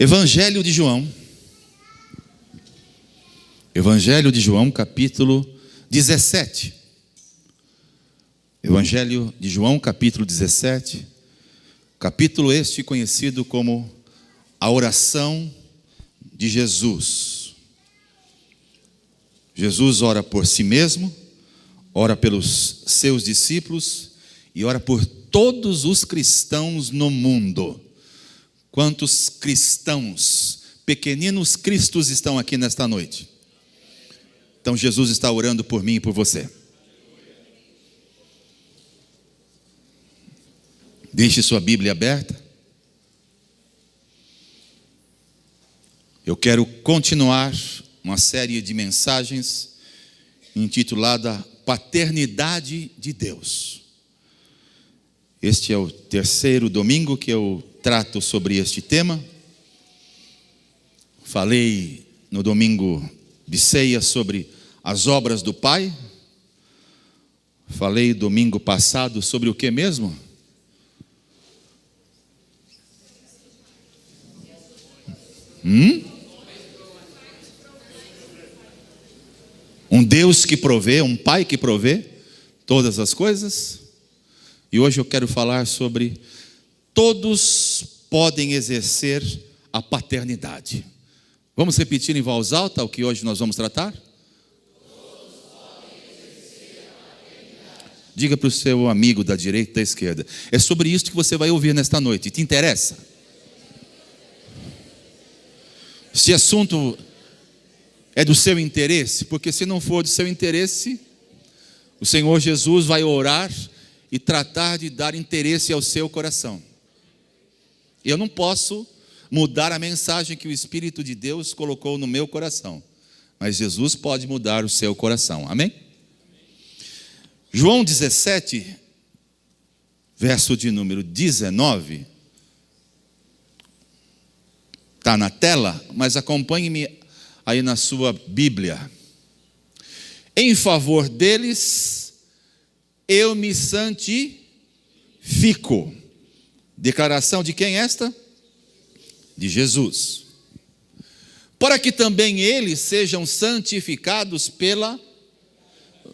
Evangelho de João. Evangelho de João, capítulo 17. Evangelho de João, capítulo 17. Capítulo este conhecido como a oração de Jesus. Jesus ora por si mesmo, ora pelos seus discípulos e ora por todos os cristãos no mundo. Quantos cristãos, pequeninos cristos estão aqui nesta noite? Então Jesus está orando por mim e por você. Deixe sua Bíblia aberta. Eu quero continuar uma série de mensagens intitulada Paternidade de Deus. Este é o terceiro domingo que eu trato sobre este tema. Falei no domingo de ceia sobre as obras do Pai. Falei domingo passado sobre o que mesmo? Um Deus que provê, um Pai que provê todas as coisas. E hoje eu quero falar sobre todos podem exercer a paternidade. Vamos repetir em voz alta o que hoje nós vamos tratar? Todos podem exercer a paternidade. Diga para o seu amigo da direita e da esquerda. É sobre isso que você vai ouvir nesta noite. Te interessa? Esse assunto é do seu interesse, porque se não for do seu interesse, o Senhor Jesus vai orar e tratar de dar interesse ao seu coração. Eu não posso mudar a mensagem que o Espírito de Deus colocou no meu coração, mas Jesus pode mudar o seu coração, amém? João 17, verso de número 19, está na tela, mas acompanhe-me aí na sua Bíblia. Em favor deles, eu me santifico. Declaração de quem esta? De Jesus. Para que também eles sejam santificados pela...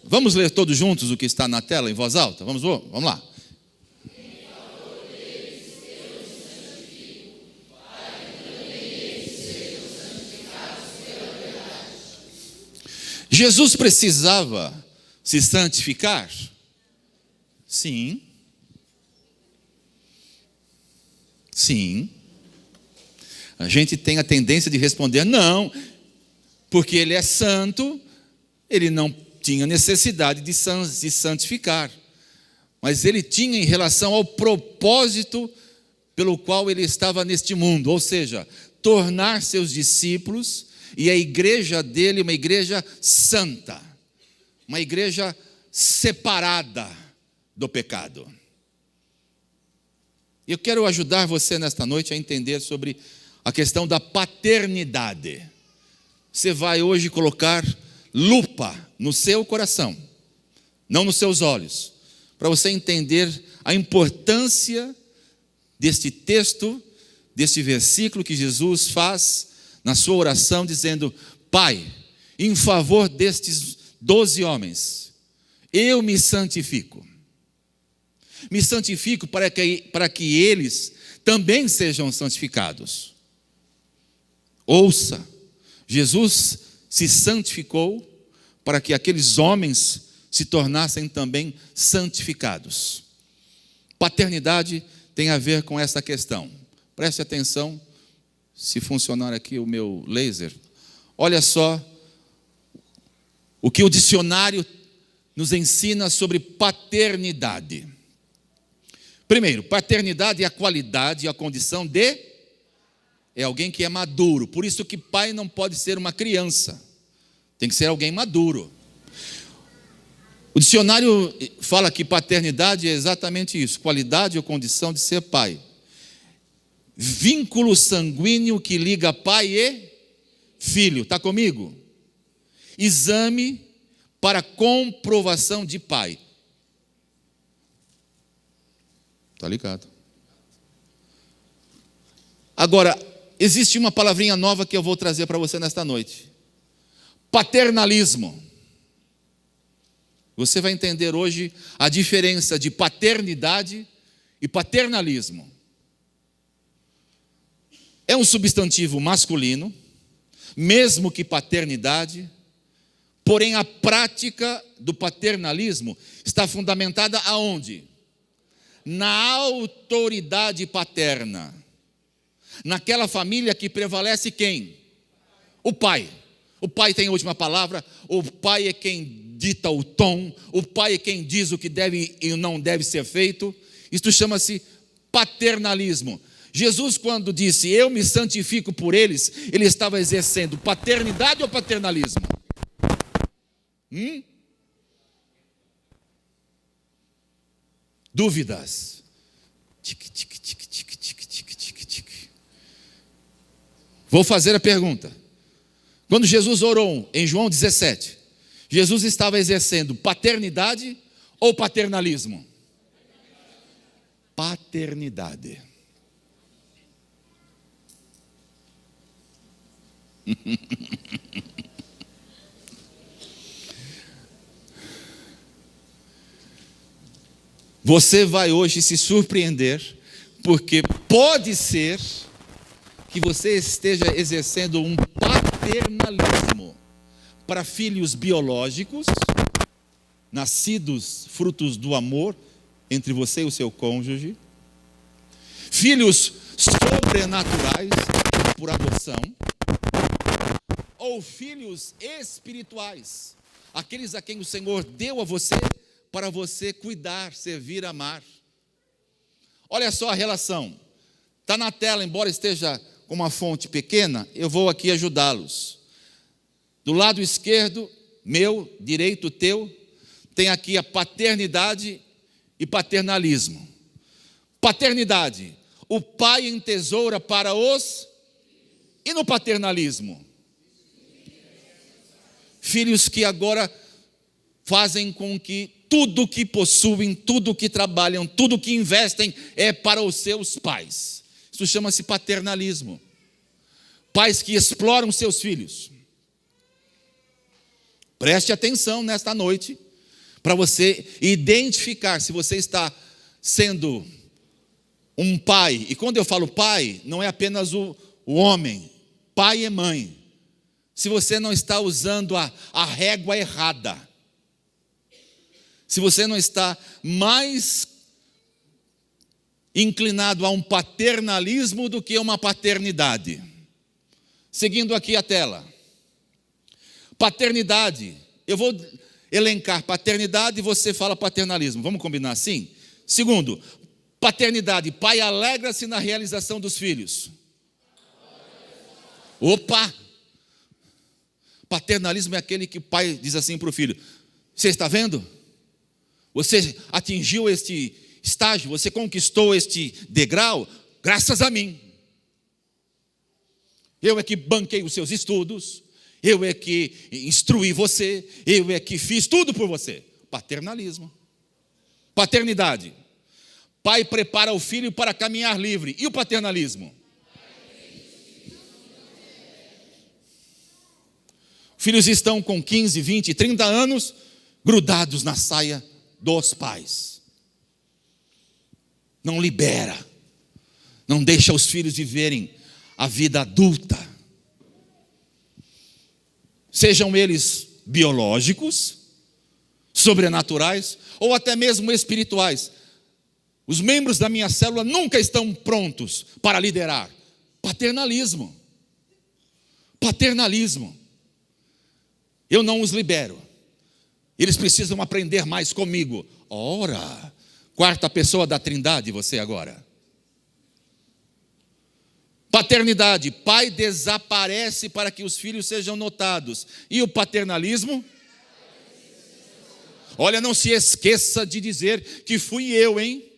Vamos ler todos juntos o que está na tela em voz alta? Vamos lá. Jesus precisava se santificar? Sim. Sim. A gente tem a tendência de responder não, porque ele é santo, ele não tinha necessidade de se santificar. Mas ele tinha em relação ao propósito pelo qual ele estava neste mundo, ou seja, tornar seus discípulos e a igreja dele uma igreja santa, uma igreja separada do pecado. Eu quero ajudar você nesta noite a entender sobre a questão da paternidade. Você vai hoje colocar lupa no seu coração, não nos seus olhos, para você entender a importância deste texto, deste versículo que Jesus faz na sua oração, dizendo: Pai, em favor destes 12 homens, eu me santifico. Me santifico para que eles também sejam santificados. Ouça, Jesus se santificou para que aqueles homens se tornassem também santificados. Paternidade tem a ver com essa questão. Preste atenção, se funcionar aqui o meu laser. Olha só o que o dicionário nos ensina sobre paternidade. Primeiro, paternidade é a qualidade, a condição de... É alguém que é maduro. Por isso que pai não pode ser uma criança. Tem que ser alguém maduro. O dicionário fala que paternidade é exatamente isso. Qualidade ou condição de ser pai. Vínculo sanguíneo que liga pai e filho. Está comigo? Exame para comprovação de pai. Está ligado? Agora, existe uma palavrinha nova que eu vou trazer para você nesta noite: paternalismo. Você vai entender hoje a diferença de paternidade e paternalismo. É um substantivo masculino, mesmo que paternidade, porém a prática do paternalismo está fundamentada aonde? Na autoridade paterna. Naquela família que prevalece quem? O pai. O pai tem a última palavra, o pai é quem dita o tom, o pai é quem diz o que deve e não deve ser feito. Isto chama-se paternalismo. Jesus, quando disse, eu me santifico por eles, ele estava exercendo paternidade ou paternalismo? Dúvidas? Tic, tic, tic, tic, tic, tic, tic, tic. Vou fazer a pergunta. Quando Jesus orou em João 17, Jesus estava exercendo paternidade ou paternalismo? Paternidade. Você vai hoje se surpreender, porque pode ser que você esteja exercendo um paternalismo para filhos biológicos, nascidos frutos do amor entre você e o seu cônjuge, filhos sobrenaturais por adoção, ou filhos espirituais, aqueles a quem o Senhor deu a você para você cuidar, servir, amar. Olha só a relação. Está na tela, embora esteja com uma fonte pequena, eu vou aqui ajudá-los. Do lado esquerdo, meu, direito teu, tem aqui a paternidade e paternalismo. Paternidade, o pai entesoura para os... E no paternalismo? Filhos que agora fazem com que tudo que possuem, tudo que trabalham, tudo que investem é para os seus pais. Isso chama-se paternalismo. Pais que exploram seus filhos. Preste atenção nesta noite, para você identificar se você está sendo um pai. E quando eu falo pai, não é apenas o homem, pai e mãe. Se você não está usando a régua errada, se você não está mais inclinado a um paternalismo do que a uma paternidade. Seguindo aqui a tela. Paternidade, eu vou elencar paternidade e você fala paternalismo. Vamos combinar assim? Segundo, paternidade, pai alegra-se na realização dos filhos. Opa! Paternalismo é aquele que o pai diz assim para o filho: você está vendo? Você atingiu este estágio, você conquistou este degrau, graças a mim. Eu é que banquei os seus estudos, eu é que instruí você, eu é que fiz tudo por você. Paternalismo. Paternidade. Pai prepara o filho para caminhar livre. E o paternalismo? Filhos estão com 15, 20, 30 anos grudados na saia dos pais. Não libera. Não deixa os filhos viverem a vida adulta. Sejam eles biológicos, sobrenaturais ou até mesmo espirituais. Os membros da minha célula nunca estão prontos para liderar. Paternalismo. Paternalismo. Eu não os libero. Eles precisam aprender mais comigo. Ora, quarta pessoa da Trindade, você agora. Paternidade, pai desaparece para que os filhos sejam notados. E o paternalismo? Olha, não se esqueça de dizer que fui eu, hein?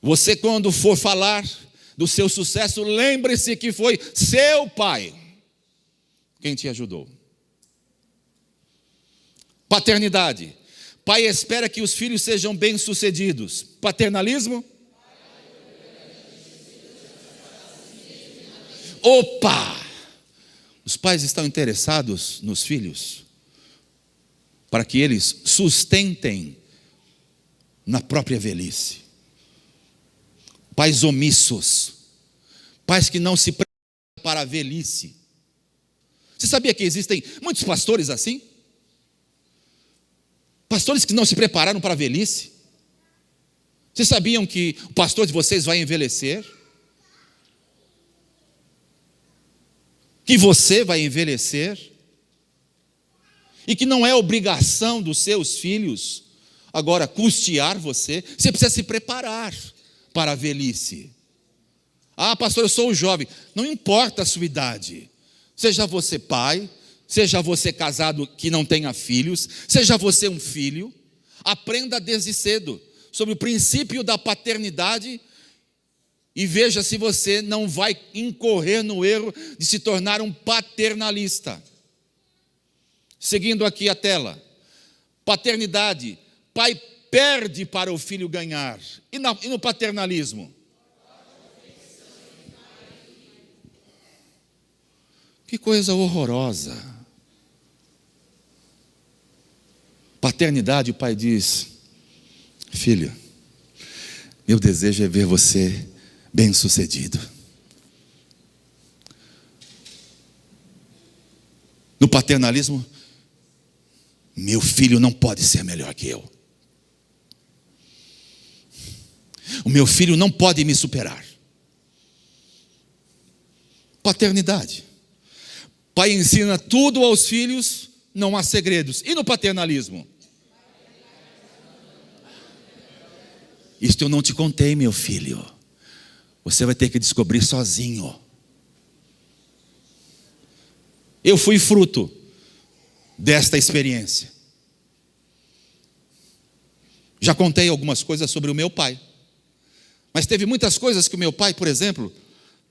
Você, quando for falar do seu sucesso, lembre-se que foi seu pai quem te ajudou. Paternidade. Pai espera que os filhos sejam bem-sucedidos. Paternalismo? Opa! Os pais estão interessados nos filhos para que eles sustentem na própria velhice. Pais omissos, pais que não se preparam para a velhice. Você sabia que existem muitos pastores assim? Pastores que não se prepararam para a velhice. Vocês sabiam que o pastor de vocês vai envelhecer? Que você vai envelhecer? E que não é obrigação dos seus filhos agora custear você. Você precisa se preparar para a velhice. Ah, pastor, eu sou um jovem. Não importa a sua idade. Seja você pai, seja você casado que não tenha filhos, seja você um filho, aprenda desde cedo sobre o princípio da paternidade e veja se você não vai incorrer no erro de se tornar um paternalista. Seguindo aqui a tela. Paternidade. Pai perde para o filho ganhar. E no paternalismo? Que coisa horrorosa. Paternidade, o pai diz: filho, meu desejo é ver você bem-sucedido. No paternalismo, meu filho não pode ser melhor que eu. O meu filho não pode me superar. Paternidade. Pai ensina tudo aos filhos, não há segredos. E no paternalismo? Isto eu não te contei, meu filho. Você vai ter que descobrir sozinho. Eu fui fruto desta experiência. Já contei algumas coisas sobre o meu pai. Mas teve muitas coisas que o meu pai, por exemplo,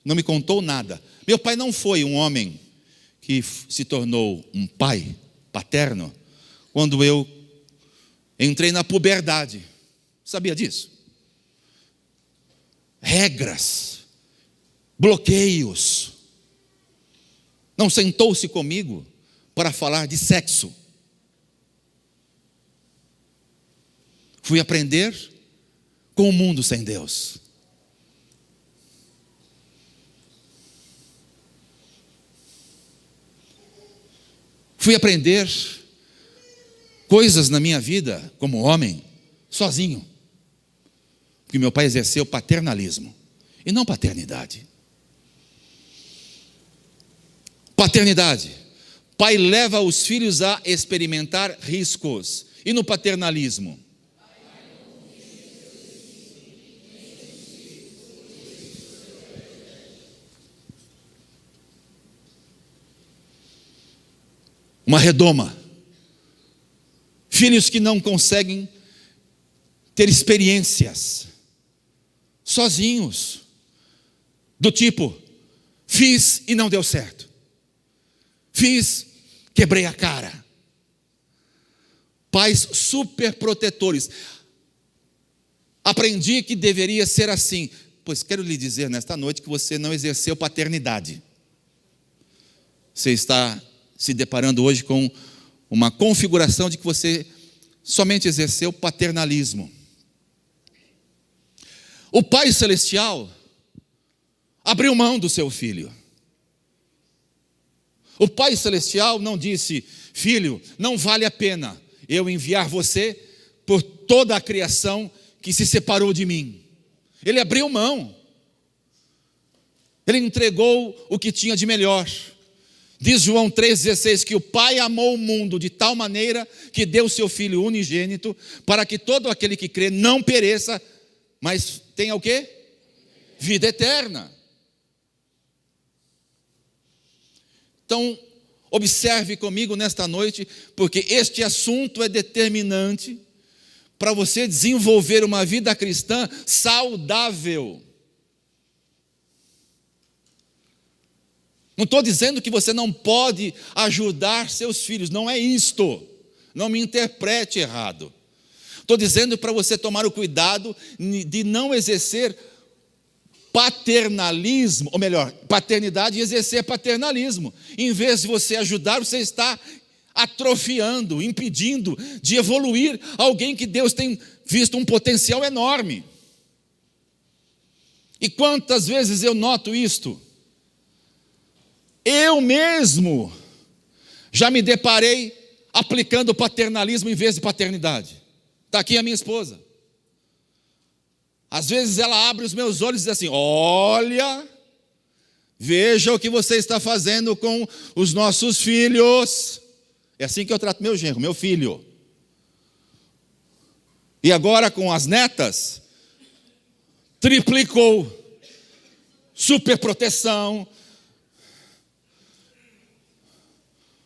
não me contou nada. Meu pai não foi um homem que se tornou um pai paterno quando eu entrei na puberdade. Sabia disso? Regras, bloqueios. Não sentou-se comigo para falar de sexo. Fui aprender com o mundo sem Deus. Fui aprender coisas na minha vida como homem, sozinho. Porque meu pai exerceu paternalismo e não paternidade. Paternidade. Pai leva os filhos a experimentar riscos. E no paternalismo? Uma redoma. Filhos que não conseguem ter experiências sozinhos, do tipo: fiz e não deu certo, fiz, quebrei a cara. Pais super protetores. Aprendi que deveria ser assim. Pois quero lhe dizer nesta noite que você não exerceu paternidade. Você está se deparando hoje com uma configuração de que você somente exerceu paternalismo. O Pai Celestial abriu mão do seu filho. O Pai Celestial não disse: filho, não vale a pena eu enviar você por toda a criação que se separou de mim. Ele abriu mão. Ele entregou o que tinha de melhor. Diz João 3,16 que o Pai amou o mundo de tal maneira que deu o seu Filho unigênito para que todo aquele que crê não pereça, mas tenha o quê? Vida eterna. Então, observe comigo nesta noite, porque este assunto é determinante para você desenvolver uma vida cristã saudável. Não estou dizendo que você não pode ajudar seus filhos, não é isto. Não me interprete errado. Estou dizendo para você tomar o cuidado de não exercer paternalismo, ou melhor, paternidade e exercer paternalismo. Em vez de você ajudar, você está atrofiando, impedindo de evoluir alguém que Deus tem visto um potencial enorme. E quantas vezes eu noto isto? Eu mesmo já me deparei aplicando paternalismo em vez de paternidade. Está aqui a minha esposa. Às vezes ela abre os meus olhos e diz assim: olha, veja o que você está fazendo com os nossos filhos. É assim que eu trato meu genro, meu filho. E agora com as netas, triplicou. Super proteção,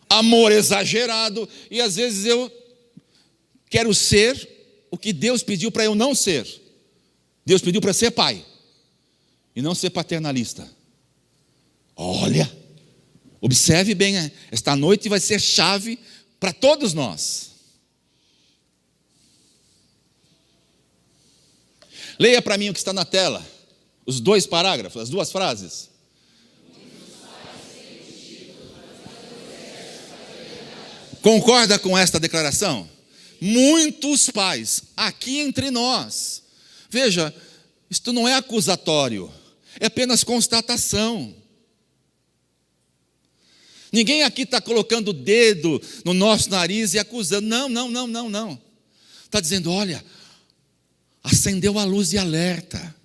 amor exagerado. E às vezes eu quero ser o que Deus pediu para eu não ser. Deus pediu para ser pai e não ser paternalista. Olha, observe bem, esta noite vai ser chave para todos nós. Leia para mim o que está na tela, os 2 parágrafos, as 2 frases. Concorda com esta declaração? Muitos pais, aqui entre nós. Veja, isto não é acusatório, é apenas constatação. Ninguém aqui está colocando o dedo no nosso nariz e acusando. Não. Está dizendo: olha, acendeu a luz de alerta.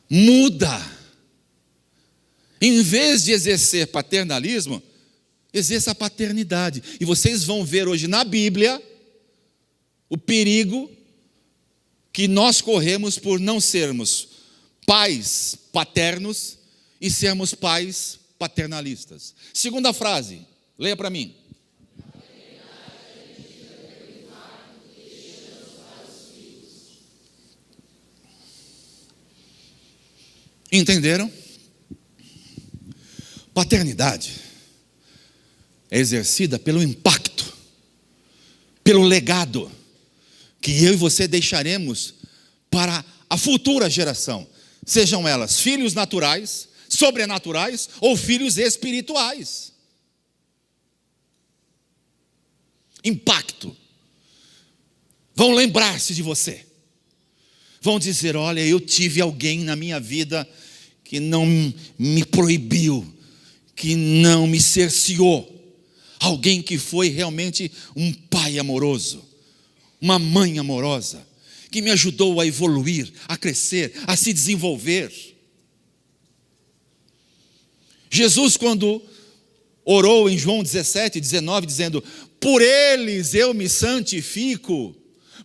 Muda. Em vez de exercer paternalismo, exerça a paternidade. E vocês vão ver hoje na Bíblia o perigo que nós corremos por não sermos pais paternos e sermos pais paternalistas. Segunda frase, leia para mim. Entenderam? Paternidade é exercida pelo impacto, pelo legado que eu e você deixaremos para a futura geração, sejam elas filhos naturais, sobrenaturais ou filhos espirituais. Impacto. Vão lembrar-se de você. Vão dizer: olha, eu tive alguém na minha vida que não me proibiu, que não me cerceou. Alguém que foi realmente um pai amoroso, uma mãe amorosa, que me ajudou a evoluir, a crescer, a se desenvolver. Jesus, quando orou em João 17, 19, dizendo: por eles eu me santifico,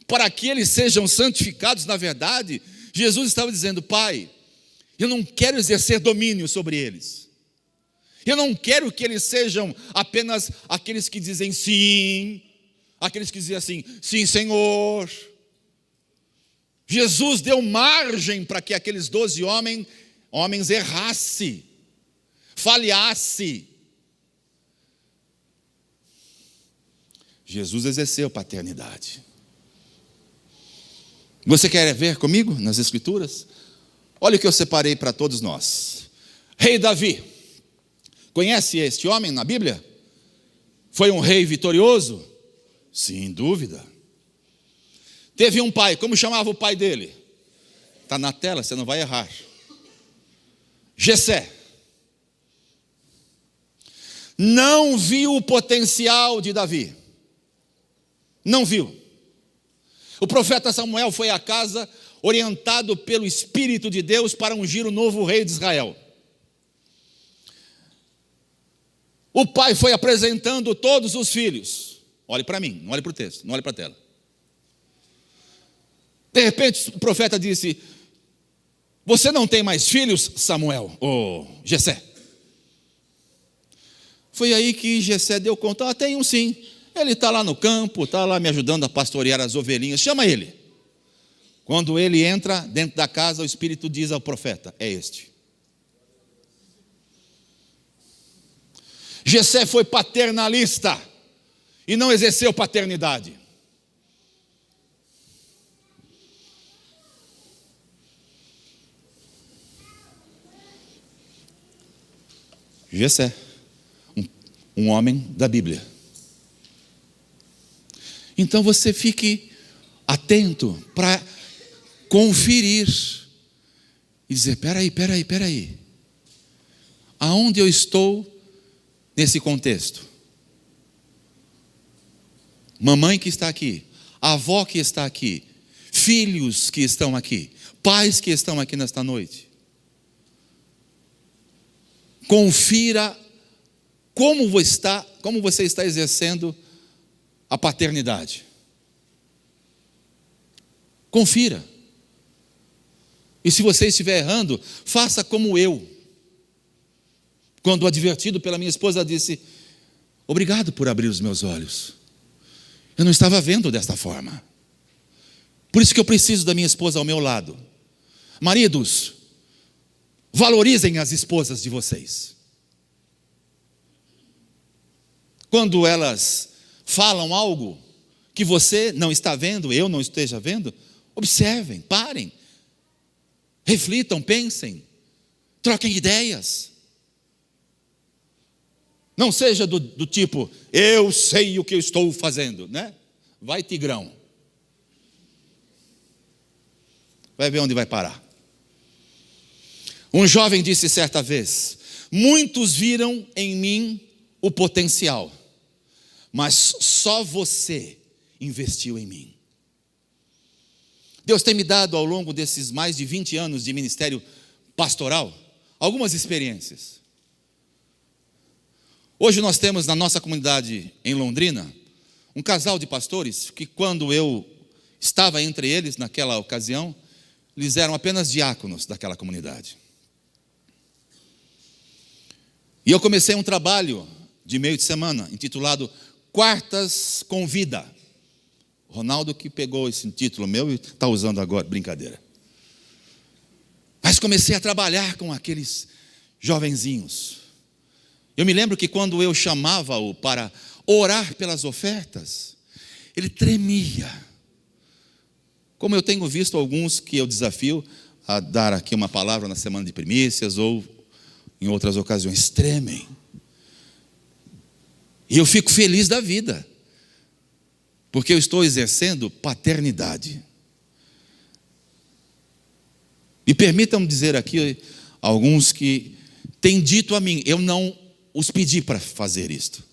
para que eles sejam santificados na verdade, Jesus estava dizendo: Pai, eu não quero exercer domínio sobre eles. Eu não quero que eles sejam apenas aqueles que dizem sim, aqueles que dizem assim: sim, Senhor. Jesus deu margem para que aqueles 12 homens errassem, falhassem. Jesus exerceu paternidade. Você quer ver comigo nas Escrituras? Olha o que eu separei para todos nós. Rei Davi. Conhece este homem na Bíblia? Foi um rei vitorioso? Sem dúvida. Teve um pai, como chamava o pai dele? Está na tela, você não vai errar. Jessé. Não viu o potencial de Davi. Não viu. O profeta Samuel foi à casa orientado pelo Espírito de Deus para ungir o novo rei de Israel. O pai foi apresentando todos os filhos. Olhe para mim, não olhe para o texto, não olhe para a tela. De repente o profeta disse: você não tem mais filhos, Samuel, ou Jessé? Foi aí que Jessé deu conta: tem um sim. Ele está lá no campo, está lá me ajudando a pastorear as ovelhinhas. Chama ele. Quando ele entra dentro da casa, o Espírito diz ao profeta: é este. Jessé foi paternalista e não exerceu paternidade. Jessé, um homem da Bíblia. Então você fique atento para conferir e dizer: peraí. Aonde eu estou nesse contexto? Mamãe que está aqui, avó que está aqui, filhos que estão aqui, pais que estão aqui nesta noite. Confira como você está exercendo a paternidade. Confira. E se você estiver errando, faça como eu. Quando advertido pela minha esposa, disse: obrigado por abrir os meus olhos. Eu não estava vendo desta forma. Por isso que eu preciso da minha esposa ao meu lado. Maridos, valorizem as esposas de vocês. Quando elas falam algo que você não está vendo, eu não esteja vendo, observem, parem, reflitam, pensem, troquem ideias. Não seja do tipo: eu sei o que eu estou fazendo, né? Vai, tigrão. Vai ver onde vai parar. Um jovem disse certa vez: muitos viram em mim o potencial, mas só você investiu em mim. Deus tem me dado ao longo desses mais de 20 anos de ministério pastoral algumas experiências. Hoje nós temos na nossa comunidade em Londrina um casal de pastores que, quando eu estava entre eles naquela ocasião, eles eram apenas diáconos daquela comunidade. E eu comecei um trabalho de meio de semana intitulado Quartas com Vida. Ronaldo que pegou esse título meu e está usando agora, brincadeira. Mas comecei a trabalhar com aqueles jovenzinhos. Eu me lembro que quando eu chamava-o para orar pelas ofertas, ele tremia. Como eu tenho visto alguns que eu desafio a dar aqui uma palavra na semana de primícias ou em outras ocasiões, tremem. E eu fico feliz da vida, porque eu estou exercendo paternidade. E permitam-me dizer aqui alguns que têm dito a mim, eu não os pedi para fazer isto.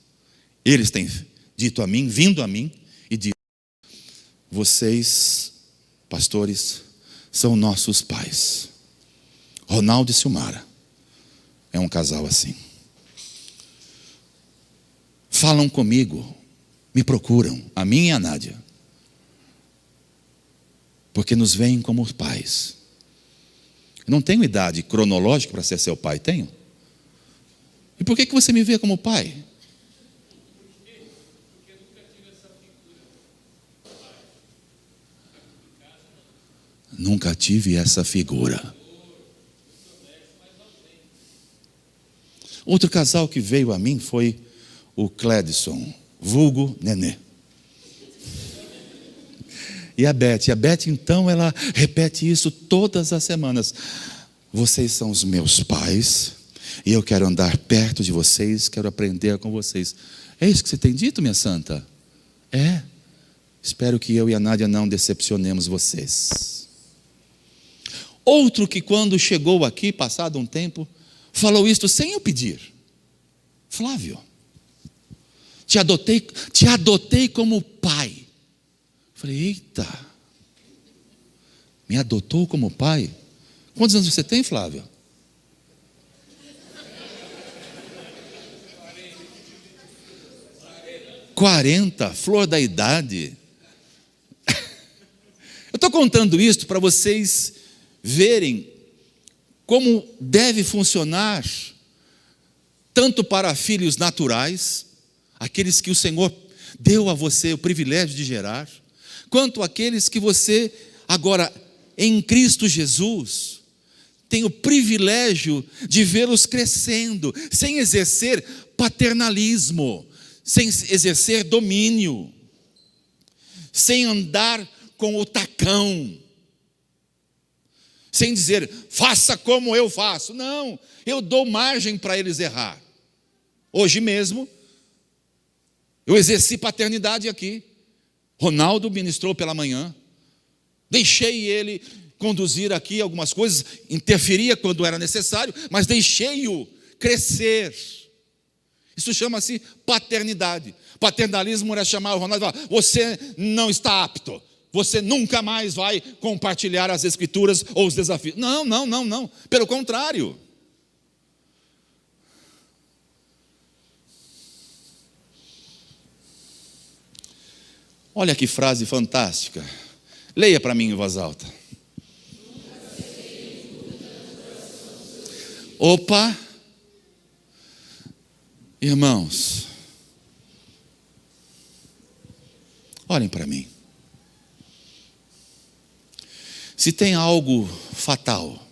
Eles têm dito a mim, vindo a mim e dito: vocês, pastores, são nossos pais. Ronaldo e Silmara é um casal assim. Falam comigo, me procuram, a mim e a Nádia, porque nos veem como pais. Eu não tenho idade cronológica para ser seu pai, tenho? E por que você me vê como pai? Porque nunca tive essa figura. Nunca tive essa figura. Outro casal que veio a mim foi o Cledson, vulgo Nenê. E a Beth então, ela repete isso todas as semanas: vocês são os meus pais, e eu quero andar perto de vocês, quero aprender com vocês. É isso que você tem dito, minha santa? É. Espero que eu e a Nádia não decepcionemos vocês. Outro que, quando chegou aqui, passado um tempo, falou isto sem eu pedir: Flávio, te adotei como pai. Falei: eita, me adotou como pai? Quantos anos você tem, Flávio? 40, flor da idade. Eu estou contando isso para vocês verem como deve funcionar, tanto para filhos naturais, aqueles que o Senhor deu a você o privilégio de gerar, quanto aqueles que você, agora, em Cristo Jesus, tem o privilégio de vê-los crescendo, sem exercer paternalismo, sem exercer domínio, sem andar com o tacão, sem dizer, faça como eu faço. Não, eu dou margem para eles errar. Hoje mesmo, eu exerci paternidade aqui. Ronaldo ministrou pela manhã. Deixei ele conduzir aqui algumas coisas, interferia quando era necessário, mas deixei-o crescer. Isso chama-se paternidade. Paternalismo era chamar o Ronaldo e falar: você não está apto, você nunca mais vai compartilhar as escrituras ou os desafios. Não, não, não, não. Pelo contrário. Olha que frase fantástica. Leia para mim em voz alta. Opa! Irmãos, olhem para mim. Se tem algo fatal,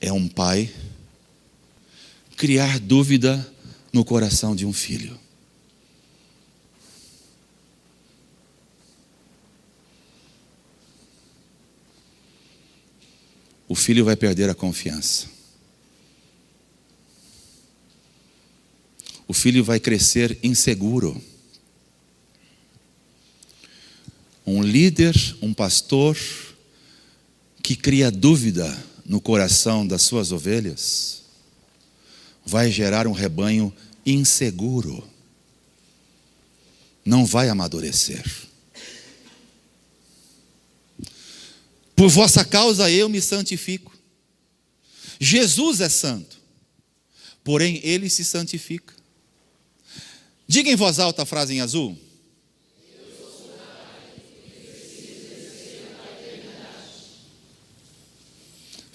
é um pai criar dúvida no coração de um filho. O filho vai perder a confiança. O filho vai crescer inseguro. Um líder, um pastor que cria dúvida no coração das suas ovelhas vai gerar um rebanho inseguro. Não vai amadurecer. Por vossa causa eu me santifico. Jesus é santo, porém ele se santifica. Diga em voz alta a frase em azul.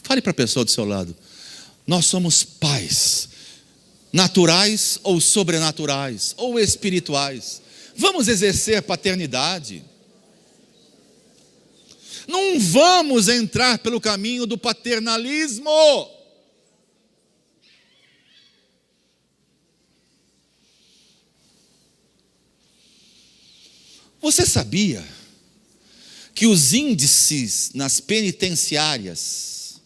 Fale para a pessoa do seu lado. Nós somos pais, naturais ou sobrenaturais, ou espirituais. Vamos exercer paternidade. Não vamos entrar pelo caminho do paternalismo. Você sabia que os índices nas penitenciárias,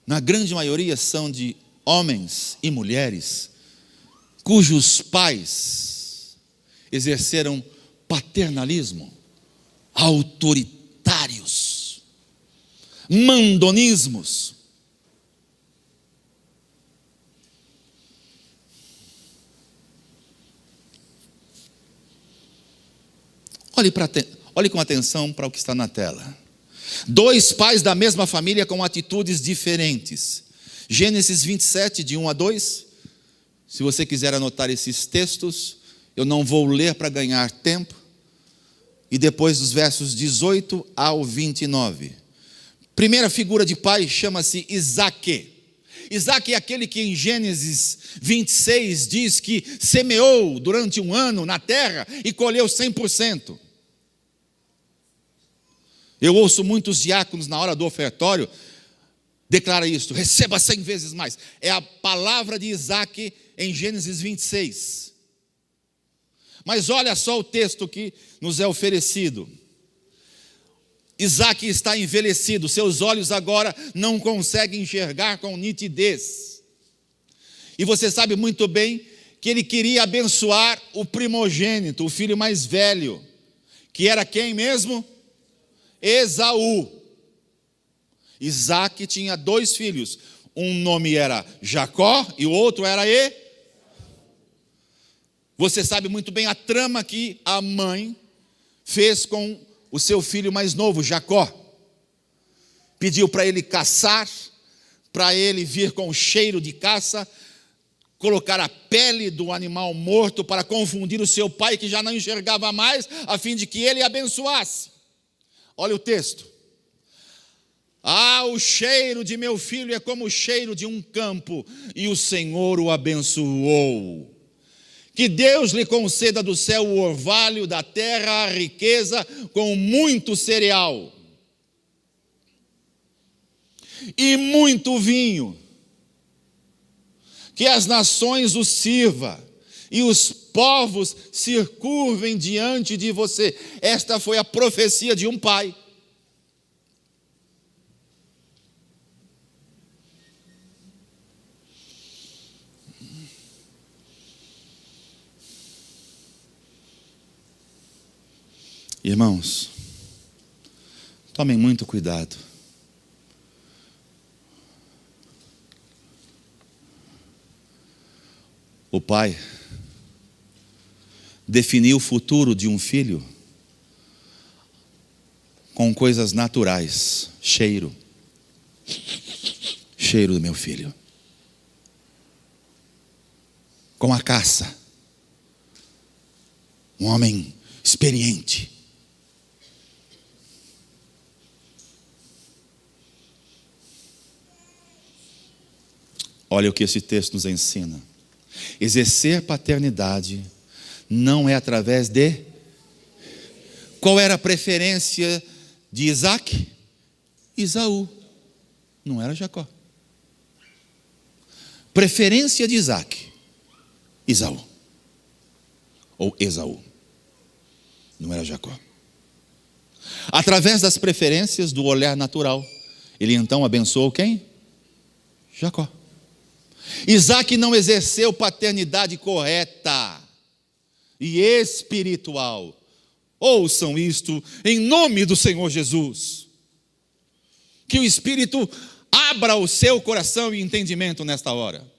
na grande maioria, são de homens e mulheres cujos pais exerceram paternalismo, autoritários, mandonismos? Olhe com atenção para o que está na tela. Dois pais da mesma família com atitudes diferentes. Gênesis 27, de 1 a 2. Se você quiser anotar esses textos, eu não vou ler para ganhar tempo. E depois dos versos 18 ao 29. Primeira figura de pai chama-se Isaque. Isaque é aquele que em Gênesis 26 diz que semeou durante um ano na terra e colheu 100%. Eu ouço muitos diáconos na hora do ofertório declarar isso: receba 100 vezes mais. É a palavra de Isaque em Gênesis 26. Mas olha só o texto que nos é oferecido. Isaque está envelhecido, seus olhos agora não conseguem enxergar com nitidez. E você sabe muito bem que ele queria abençoar o primogênito, o filho mais velho, que era quem mesmo? Esaú. Isaque tinha 2 filhos. Um nome era Jacó e o outro era Você sabe muito bem a trama que a mãe fez com o seu filho mais novo, Jacó. Pediu para ele caçar, para ele vir com cheiro de caça, colocar a pele do animal morto para confundir o seu pai, que já não enxergava mais, a fim de que ele abençoasse. Olha o texto. O cheiro de meu filho é como o cheiro de um campo, e o Senhor o abençoou. Que Deus lhe conceda do céu o orvalho, da terra a riqueza, com muito cereal e muito vinho. Que as nações o sirva e os povos se curvem diante de você. Esta foi a profecia de um pai. Irmãos, tomem muito cuidado. O pai definiu o futuro de um filho com coisas naturais. Cheiro do meu filho. Com a caça. Um homem experiente. Olha o que esse texto nos ensina. Exercer paternidade não é através de... Qual era a preferência de Isaac? Esaú, não era Jacó. Preferência de Isaac, Esaú. Ou Esaú, não era Jacó. Através das preferências do olhar natural, ele então abençoou quem? Jacó. Isaac não exerceu paternidade correta e espiritual. Ouçam isto em nome do Senhor Jesus. Que o Espírito abra o seu coração e entendimento nesta hora.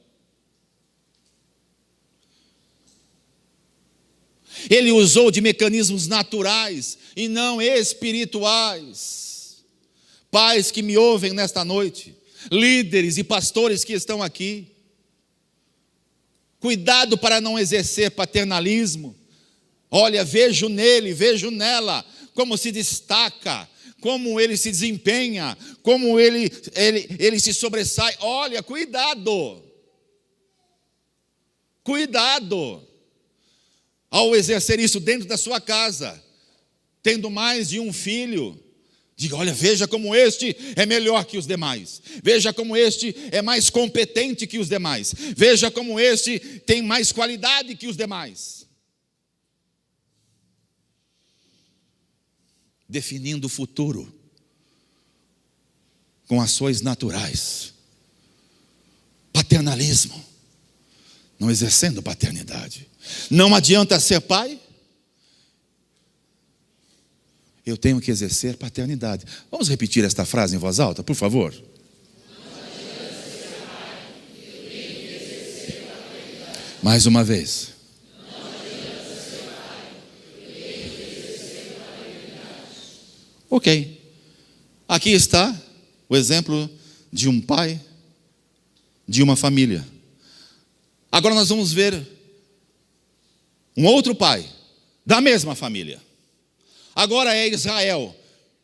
Ele usou de mecanismos naturais e não espirituais. Pais que me ouvem nesta noite, líderes e pastores que estão aqui, cuidado para não exercer paternalismo. Olha, vejo nele, vejo nela, como se destaca, como ele se desempenha, como ele se sobressai. Olha, cuidado. Cuidado. Ao exercer isso dentro da sua casa, tendo mais de um filho, diga, olha, veja como este é melhor que os demais. Veja como este é mais competente que os demais. Veja como este tem mais qualidade que os demais. Definindo o futuro com ações naturais. Paternalismo. Não exercendo paternidade. Não adianta ser pai. Eu tenho que exercer paternidade. Vamos repetir esta frase em voz alta, por favor? Mais uma vez. Ok. Aqui está o exemplo de um pai, de uma família. Agora nós vamos ver um outro pai, da mesma família. Agora é Israel.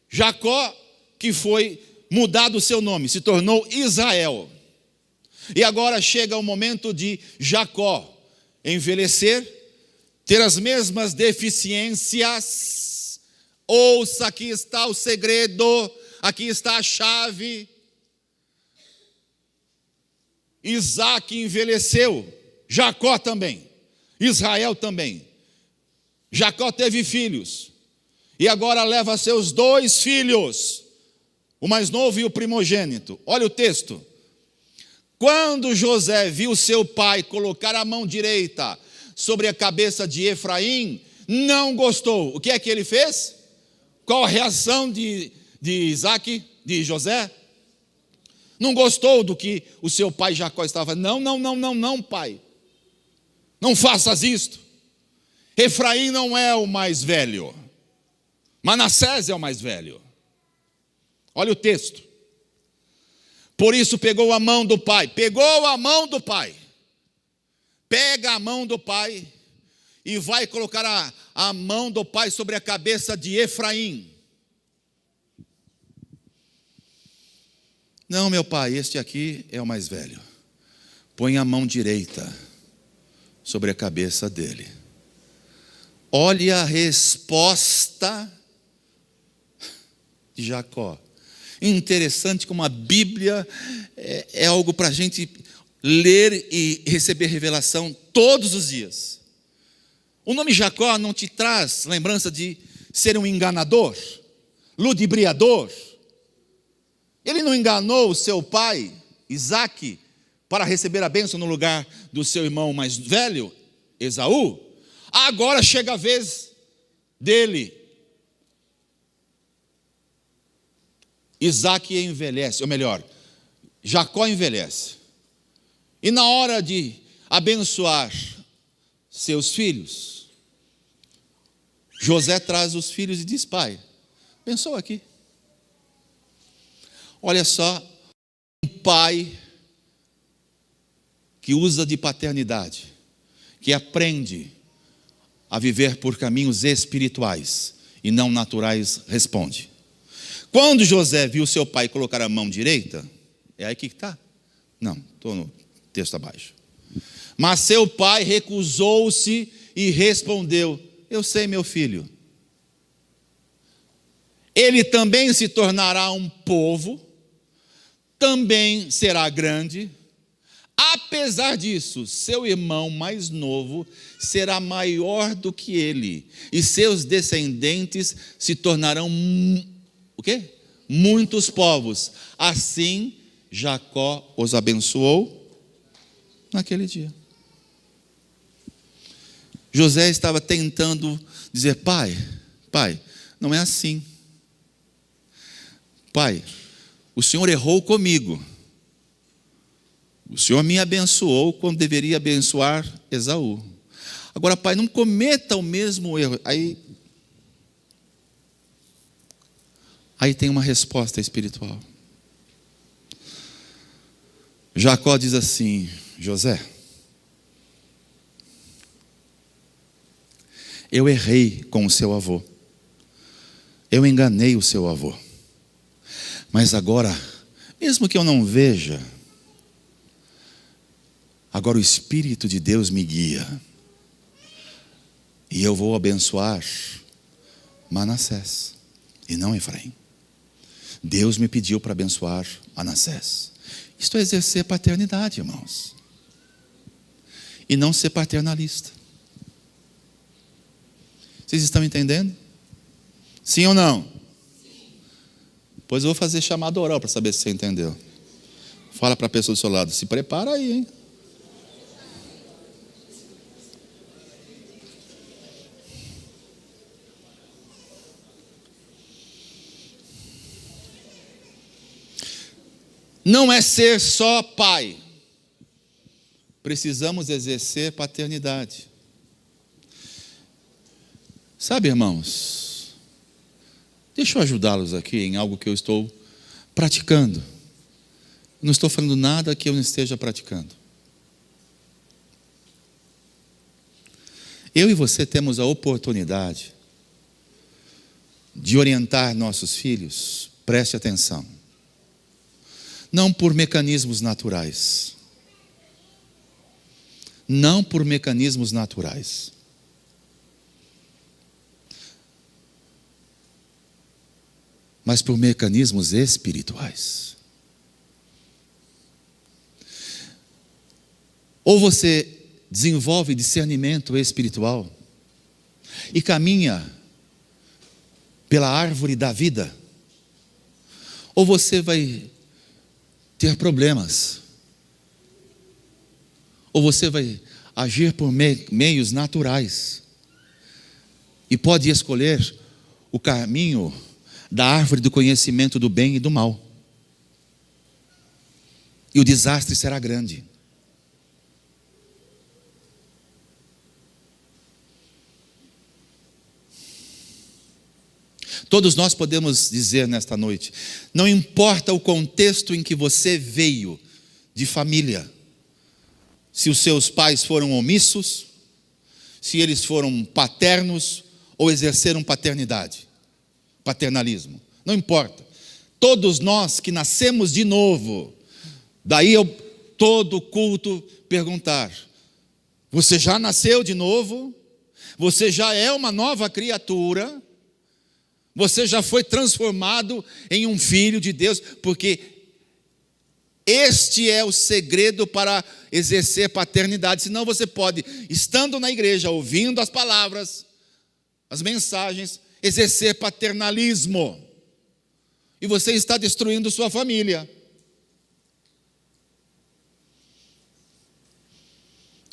Jacó, que foi mudado o seu nome, se tornou Israel. E agora chega o momento de Jacó envelhecer, ter as mesmas deficiências. Ouça, aqui está o segredo, aqui está a chave. Isaac envelheceu, Jacó também, Israel também. Jacó teve filhos. E agora leva seus 2 filhos, o mais novo e o primogênito. Olha o texto. Quando José viu seu pai colocar a mão direita sobre a cabeça de Efraim, não gostou. O que é que ele fez? Qual a reação de Isaac, de José? Não gostou do que o seu pai Jacó estava. Não, pai. Não faças isto. Efraim não é o mais velho. Manassés é o mais velho. Olha o texto. Por isso pegou a mão do pai. Pegou a mão do pai. Pega a mão do pai e vai colocar a mão do pai sobre a cabeça de Efraim. Não, meu pai, este aqui é o mais velho. Põe a mão direita sobre a cabeça dele. Olha a resposta de Jacó. Interessante como a Bíblia é algo para a gente ler e receber revelação todos os dias. O nome Jacó não te traz lembrança de ser um enganador, ludibriador. Ele não enganou o seu pai, Isaac, para receber a bênção no lugar do seu irmão mais velho, Esaú. Agora chega a vez dele Isaac envelhece, ou melhor, Jacó envelhece. E na hora de abençoar seus filhos, José traz os filhos e diz: pai, abençoa aqui. Olha só, um pai que usa de paternidade, que aprende a viver por caminhos espirituais e não naturais, responde. Quando José viu seu pai colocar a mão direita, é aí que está? Não, estou no texto abaixo. Mas seu pai recusou-se e respondeu: eu sei, meu filho. Ele também se tornará um povo, também será grande. Apesar disso, seu irmão mais novo será maior do que ele, e seus descendentes se tornarão o quê? Muitos povos. Assim, Jacó os abençoou naquele dia. José estava tentando dizer: pai, não é assim. Pai, o Senhor errou comigo. O Senhor me abençoou quando deveria abençoar Esaú. Agora, pai, não cometa o mesmo erro. Aí tem uma resposta espiritual. Jacó diz assim: José, eu errei com o seu avô. Eu enganei o seu avô. Mas agora, mesmo que eu não veja, agora o Espírito de Deus me guia. E eu vou abençoar Manassés e não Efraim. Deus me pediu para abençoar Manassés. Isto é exercer paternidade, irmãos. E não ser paternalista. Vocês estão entendendo? Sim ou não? Sim. Pois eu vou fazer chamada oral para saber se você entendeu. Fala para a pessoa do seu lado: se prepara aí, hein? Não é ser só pai. Precisamos exercer paternidade. Sabe, irmãos, deixa eu ajudá-los aqui em algo que eu estou praticando. Não estou falando nada que eu não esteja praticando. Eu e você temos a oportunidade de orientar nossos filhos, preste atenção, não por mecanismos naturais. Não por mecanismos naturais. Mas por mecanismos espirituais. Ou você desenvolve discernimento espiritual e caminha pela árvore da vida, ou você vai ter problemas, ou você vai agir por meios naturais e pode escolher o caminho da árvore do conhecimento do bem e do mal, e o desastre será grande. Todos nós podemos dizer nesta noite, não importa o contexto em que você veio de família, se os seus pais foram omissos, se eles foram paternos ou exerceram paternalismo, não importa. Todos nós que nascemos de novo, daí eu todo culto perguntar: você já nasceu de novo? Você já é uma nova criatura? Você já foi transformado em um filho de Deus? Porque este é o segredo para exercer paternidade. Senão você pode, estando na igreja, ouvindo as palavras, as mensagens, exercer paternalismo. E você está destruindo sua família.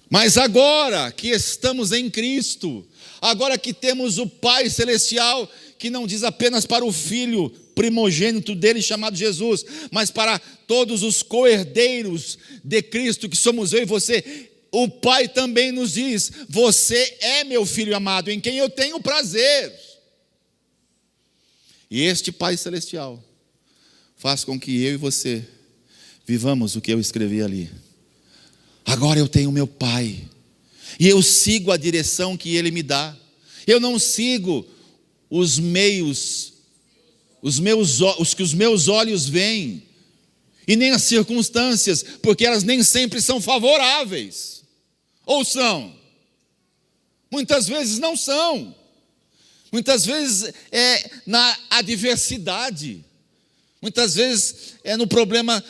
Mas agora que estamos em Cristo, agora que temos o Pai Celestial que não diz apenas para o filho primogênito dele, chamado Jesus, mas para todos os co-herdeiros de Cristo, que somos eu e você. O Pai também nos diz: você é meu filho amado, em quem eu tenho prazer. E este Pai Celestial faz com que eu e você vivamos o que eu escrevi ali. Agora eu tenho meu Pai, e eu sigo a direção que Ele me dá. Eu não sigo os meios, os que os meus olhos veem, e nem as circunstâncias, porque elas nem sempre são favoráveis. Ou são? Muitas vezes não são. Muitas vezes é na adversidade. Muitas vezes é no problema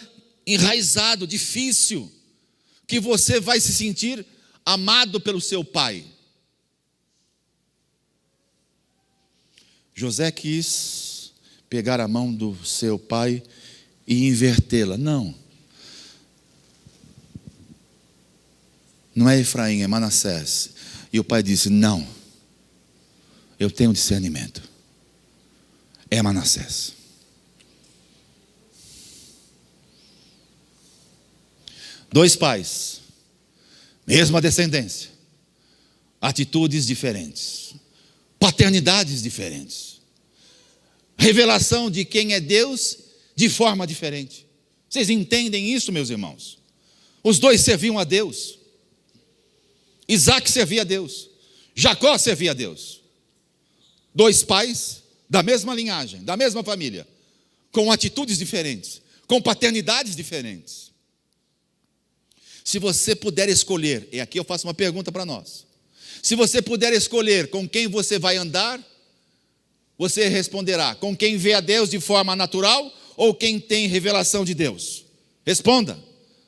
enraizado, difícil, que você vai se sentir amado pelo seu pai. José quis pegar a mão do seu pai e invertê-la. Não. Não é Efraim, é Manassés. E o pai disse: não, eu tenho discernimento. É Manassés. Dois pais, mesma descendência, atitudes diferentes, paternidades diferentes, revelação de quem é Deus de forma diferente. Vocês entendem isso, meus irmãos? Os dois serviam a Deus. Isaac servia a Deus, Jacó servia a Deus. Dois pais da mesma linhagem, da mesma família, com atitudes diferentes, com paternidades diferentes. Se você puder escolher, e aqui eu faço uma pergunta para nós: se você puder escolher com quem você vai andar, você responderá: com quem vê a Deus de forma natural ou quem tem revelação de Deus? Responda.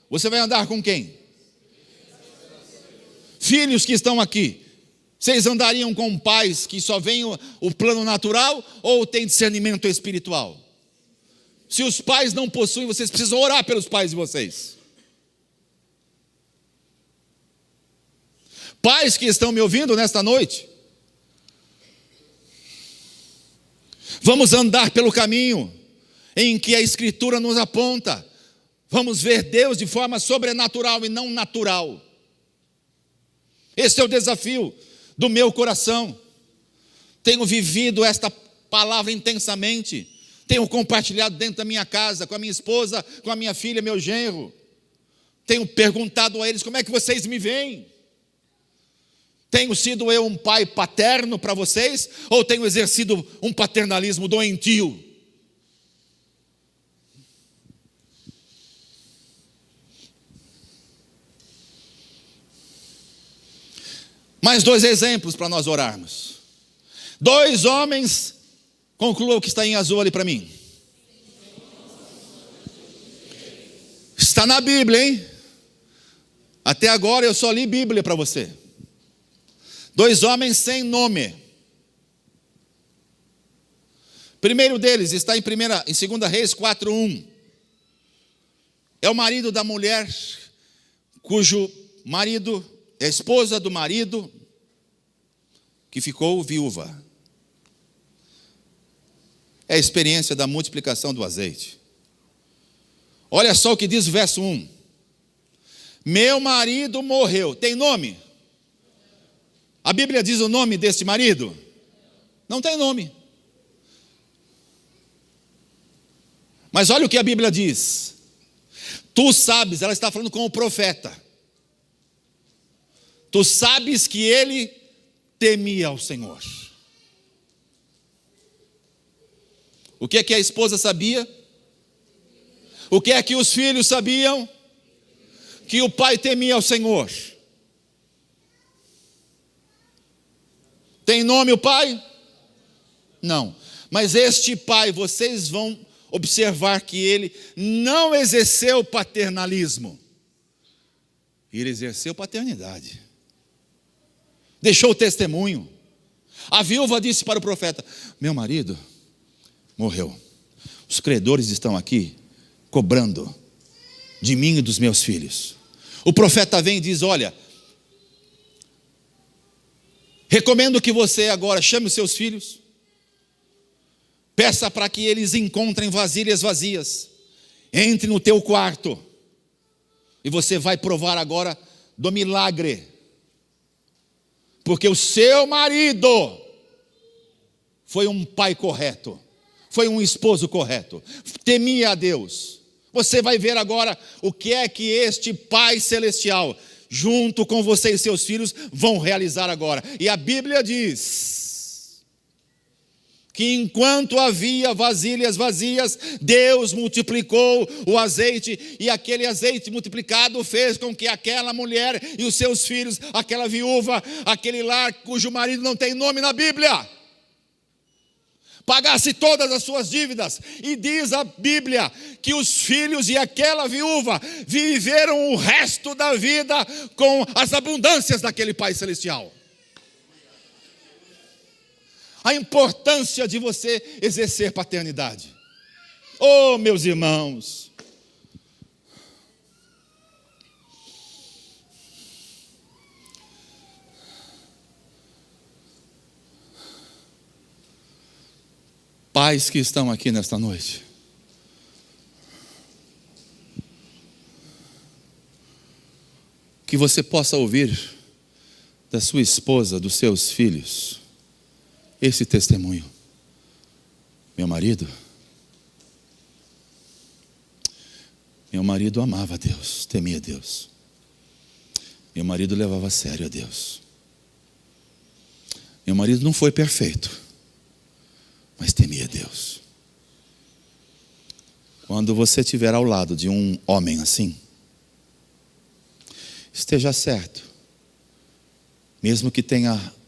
Você vai andar com quem? Filhos que estão aqui, vocês andariam com pais que só veem o plano natural ou tem discernimento espiritual? Se os pais não possuem, vocês precisam orar pelos pais de vocês. Pais que estão me ouvindo nesta noite, vamos andar pelo caminho em que a Escritura nos aponta. Vamos ver Deus de forma sobrenatural e não natural. Esse é o desafio do meu coração. Tenho vivido esta palavra intensamente. Tenho compartilhado dentro da minha casa, com a minha esposa, com a minha filha, meu genro. Tenho perguntado a eles: como é que vocês me veem? Tenho sido eu um pai paterno para vocês, ou tenho exercido um paternalismo doentio? Mais dois exemplos para nós orarmos. Dois homens, conclua o que está em azul ali para mim. Está na Bíblia, hein? Até agora eu só li Bíblia para você. Dois homens sem nome. Primeiro deles está em 2 Reis 4:1. É o marido da mulher cujo marido é a esposa do marido que ficou viúva. É a experiência da multiplicação do azeite. Olha só o que diz o verso 1. Meu marido morreu. Tem nome? A Bíblia diz o nome desse marido? Não tem nome. Mas olha o que a Bíblia diz. Tu sabes, ela está falando com o profeta. Tu sabes que ele temia ao Senhor. O que é que a esposa sabia? O que é que os filhos sabiam? Que o pai temia ao Senhor. Tem nome o pai? Não. Mas este pai, vocês vão observar que ele não exerceu paternalismo. Ele exerceu paternidade. Deixou o testemunho. A viúva disse para o profeta: meu marido morreu. Os credores estão aqui cobrando de mim e dos meus filhos. O profeta vem e diz: olha, recomendo que você agora chame os seus filhos, Peça para que eles encontrem vasilhas vazias. Entre no teu quarto. E você vai provar agora do milagre. Porque o seu marido foi um pai correto. Foi um esposo correto. Temia a Deus. Você vai ver agora o que é que este Pai Celestial, junto com você e seus filhos, vão realizar agora. E a Bíblia diz que enquanto havia vasilhas vazias, Deus multiplicou o azeite, e aquele azeite multiplicado fez com que aquela mulher e os seus filhos, aquela viúva, aquele lar cujo marido não tem nome na Bíblia, pagasse todas as suas dívidas. E diz a Bíblia que os filhos e aquela viúva viveram o resto da vida com as abundâncias daquele Pai Celestial. A importância de você exercer paternidade. Oh, meus irmãos, pais que estão aqui nesta noite, que você possa ouvir da sua esposa, dos seus filhos, esse testemunho. Meu marido amava a Deus, temia a Deus. Meu marido levava a sério a Deus. Meu marido não foi perfeito, mas temia a Deus. Quando você estiver ao lado de um homem assim, esteja certo, mesmo que tenha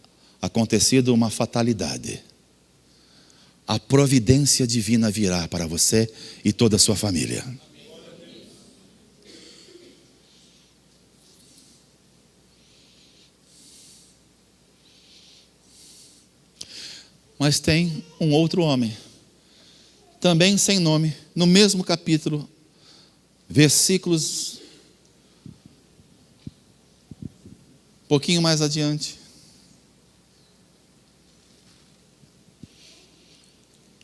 acontecido uma fatalidade, a providência divina virá para você e toda a sua família. Mas tem um outro homem, também sem nome, no mesmo capítulo, versículos um pouquinho mais adiante.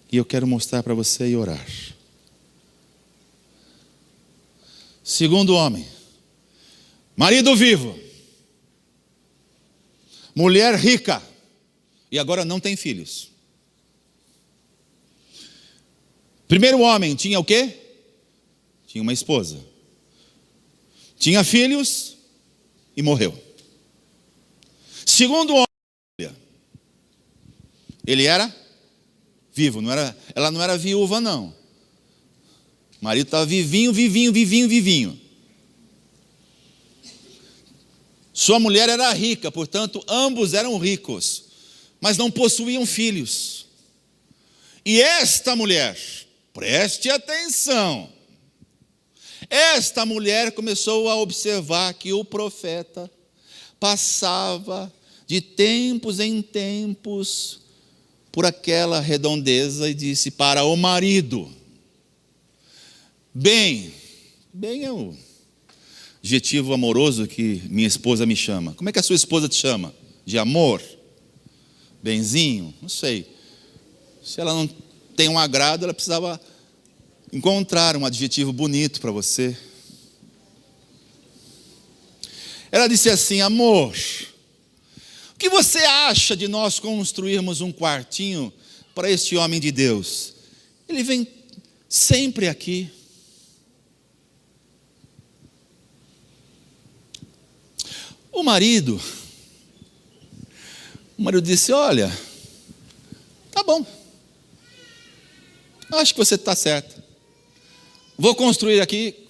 E eu quero mostrar para você e orar. Segundo homem, marido vivo, mulher rica, e agora não tem filhos. Primeiro homem tinha o quê? Tinha uma esposa. Tinha filhos e morreu. Segundo homem, ele era vivo, ela não era viúva não. O marido estava vivinho. Sua mulher era rica, portanto ambos eram ricos, mas não possuíam filhos. E esta mulher, preste atenção, esta mulher começou a observar que o profeta passava de tempos em tempos por aquela redondeza e disse para o marido, bem é o adjetivo amoroso que minha esposa me chama. Como é que a sua esposa te chama? De amor? Benzinho? Não sei. Se ela não tem um agrado, ela precisava encontrar um adjetivo bonito para você. Ela disse assim, amor, o que você acha de nós construirmos um quartinho para este homem de Deus? Ele vem sempre aqui. O marido disse, olha, tá bom, acho que você está certa. Vou construir aqui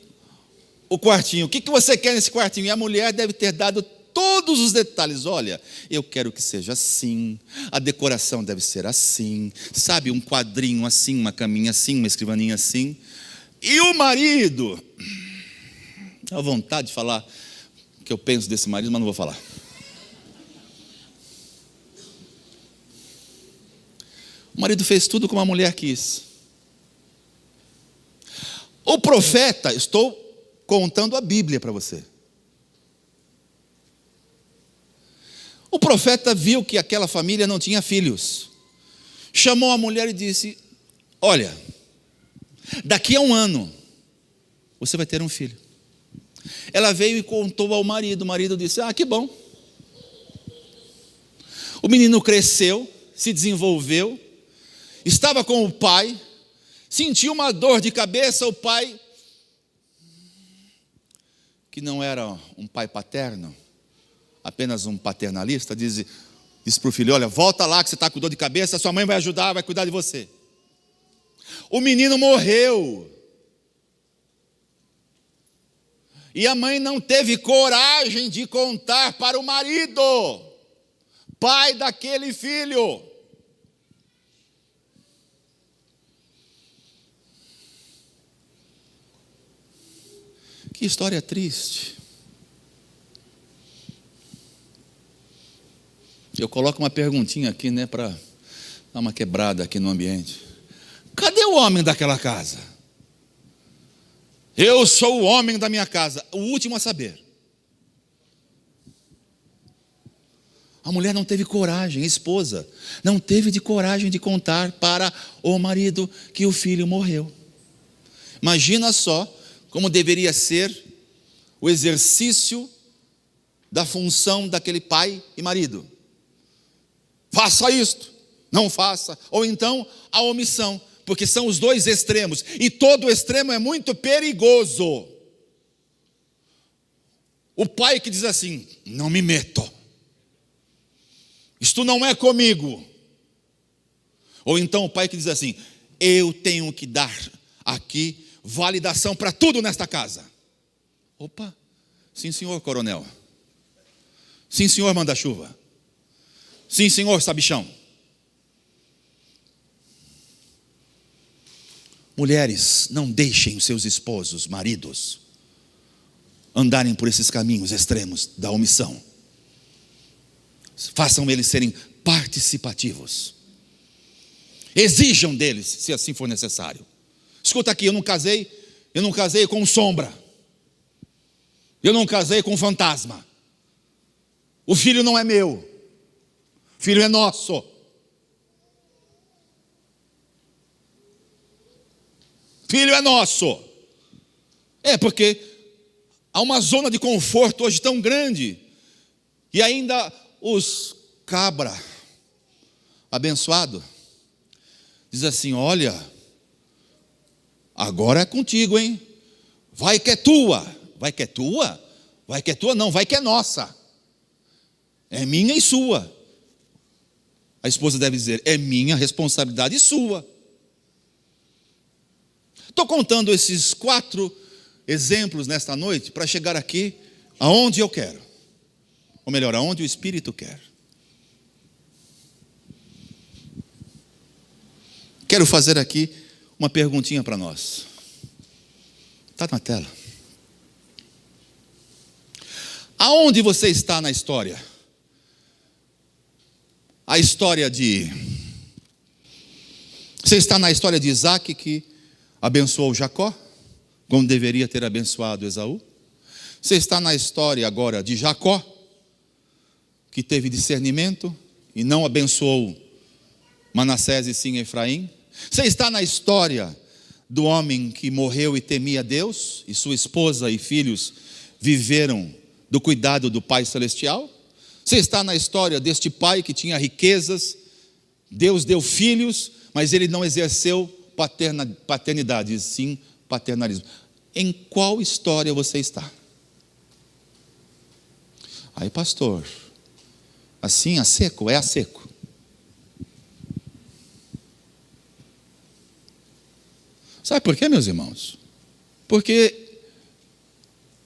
o quartinho. O que você quer nesse quartinho? E a mulher deve ter dado todos os detalhes. Olha, eu quero que seja assim, a decoração deve ser assim, sabe, um quadrinho assim, uma caminha assim, uma escrivaninha assim. E o marido, tenho vontade de falar o que eu penso desse marido, mas não vou falar. O marido fez tudo como a mulher quis. O profeta, estou contando a Bíblia para você. O profeta viu que aquela família não tinha filhos. Chamou a mulher e disse, olha, daqui a 1 ano, você vai ter um filho. Ela veio e contou ao marido. O marido disse: que bom. O menino cresceu, se desenvolveu, estava com o pai, sentiu uma dor de cabeça. O pai, que não era um pai paterno, apenas um paternalista, disse para o filho: olha, volta lá que você está com dor de cabeça, sua mãe vai ajudar, vai cuidar de você. O menino morreu. E a mãe não teve coragem de contar para o marido, pai daquele filho. Que história triste. Eu coloco uma perguntinha aqui, para dar uma quebrada aqui no ambiente. Cadê o homem daquela casa? Eu sou o homem da minha casa, o último a saber. A mulher não teve coragem, a esposa, não teve coragem de contar para o marido que o filho morreu. Imagina só como deveria ser o exercício da função daquele pai e marido. Faça isto, não faça, ou então a omissão. Porque são os dois extremos, e todo extremo é muito perigoso. O pai que diz assim: não me meto, isto não é comigo. Ou então o pai que diz assim: eu tenho que dar aqui validação para tudo nesta casa. Opa, sim senhor coronel, sim senhor manda-chuva, sim senhor sabichão. Mulheres, não deixem os seus esposos, maridos, andarem por esses caminhos extremos da omissão. Façam eles serem participativos. Exijam deles, se assim for necessário. Escuta aqui, eu não casei com sombra. Eu não casei com fantasma. O filho não é meu. O filho é nosso. Filho é nosso. Porque há uma zona de conforto hoje tão grande. E ainda os cabra abençoado diz assim: olha, agora é contigo, hein? Vai que é tua. Vai que é tua? Vai que é tua? Não, vai que é nossa. É minha e sua. A esposa deve dizer: é minha responsabilidade e sua. Estou contando esses 4 exemplos nesta noite para chegar aqui aonde eu quero. Ou melhor, aonde o Espírito quer. Quero fazer aqui uma perguntinha para nós. Está na tela. Aonde você está na história? A história de... Você está na história de Isaac, que abençoou Jacó, como deveria ter abençoado Esaú? Você está na história agora de Jacó, que teve discernimento e não abençoou Manassés e sim Efraim? Você está na história do homem que morreu e temia Deus, e sua esposa e filhos viveram do cuidado do Pai Celestial? Você está na história deste pai que tinha riquezas, Deus deu filhos, mas ele não exerceu paternidade, sim paternalismo. Em qual história você está? Aí, pastor, assim a seco? É a seco. Sabe por quê, meus irmãos? Porque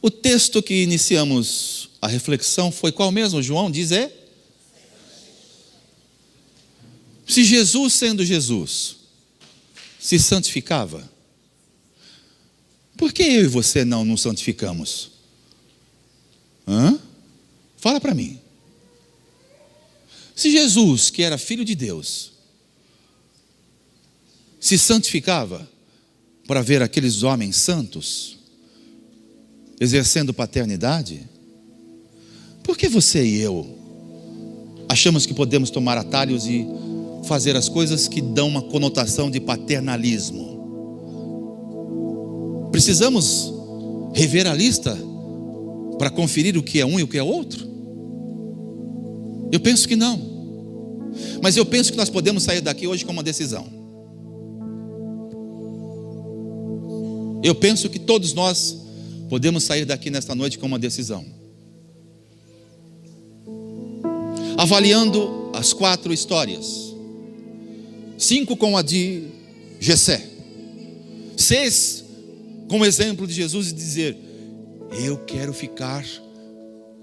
o texto que iniciamos a reflexão foi qual mesmo? João diz se Jesus, sendo Jesus, se santificava, por que eu e você não nos santificamos? Fala para mim. Se Jesus, que era filho de Deus, se santificava para ver aqueles homens santos exercendo paternidade, por que você e eu achamos que podemos tomar atalhos e fazer as coisas que dão uma conotação de paternalismo. Precisamos rever a lista para conferir o que é um e o que é outro? Eu penso que não. Mas eu penso que nós podemos sair daqui hoje com uma decisão. Eu penso que todos nós podemos sair daqui nesta noite com uma decisão. Avaliando as 4 histórias. 5 com a de Jessé. 6 com o exemplo de Jesus e dizer: eu quero ficar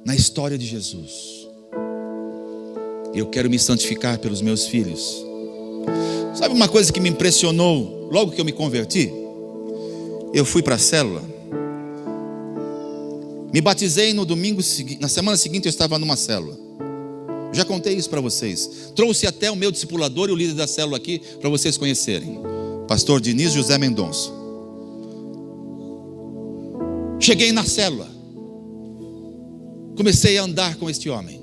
na história de Jesus. Eu quero me santificar pelos meus filhos. Sabe uma coisa que me impressionou logo que eu me converti? Eu fui para a célula. Me batizei no domingo seguinte. Na semana seguinte eu estava numa célula. Já contei isso para vocês. Trouxe até o meu discipulador e o líder da célula aqui para vocês conhecerem. Pastor Diniz José Mendonça. Cheguei na célula. Comecei a andar com este homem.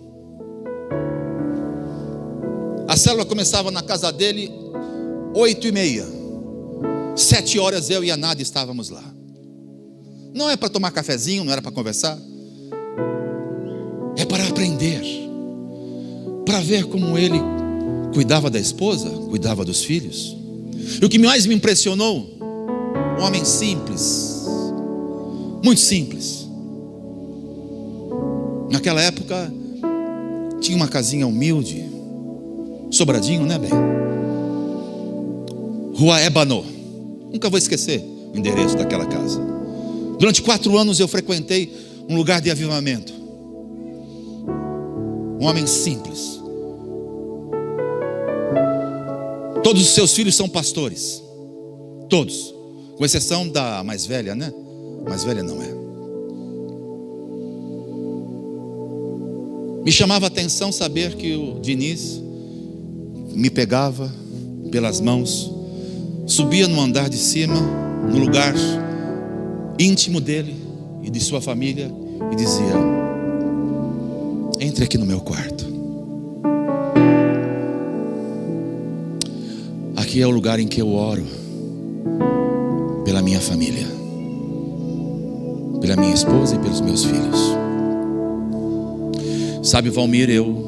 A célula começava na casa dele 8h30. 7 horas eu e a Nádia estávamos lá. Não é para tomar cafezinho, não era para conversar. É para aprender. Para ver como ele cuidava da esposa, cuidava dos filhos. E o que mais me impressionou, um homem simples, muito simples. Naquela época tinha uma casinha humilde, Sobradinho, né, bem? Rua Ébano. Nunca vou esquecer o endereço daquela casa. Durante 4 anos eu frequentei um lugar de avivamento. Um homem simples. Todos os seus filhos são pastores. Todos. Com exceção da mais velha, né? Mais velha não é. Me chamava a atenção saber que o Diniz me pegava pelas mãos, subia no andar de cima, no lugar íntimo dele e de sua família, e dizia: entre aqui no meu quarto. Aqui é o lugar em que eu oro pela minha família, pela minha esposa e pelos meus filhos. Sabe, Valmir, eu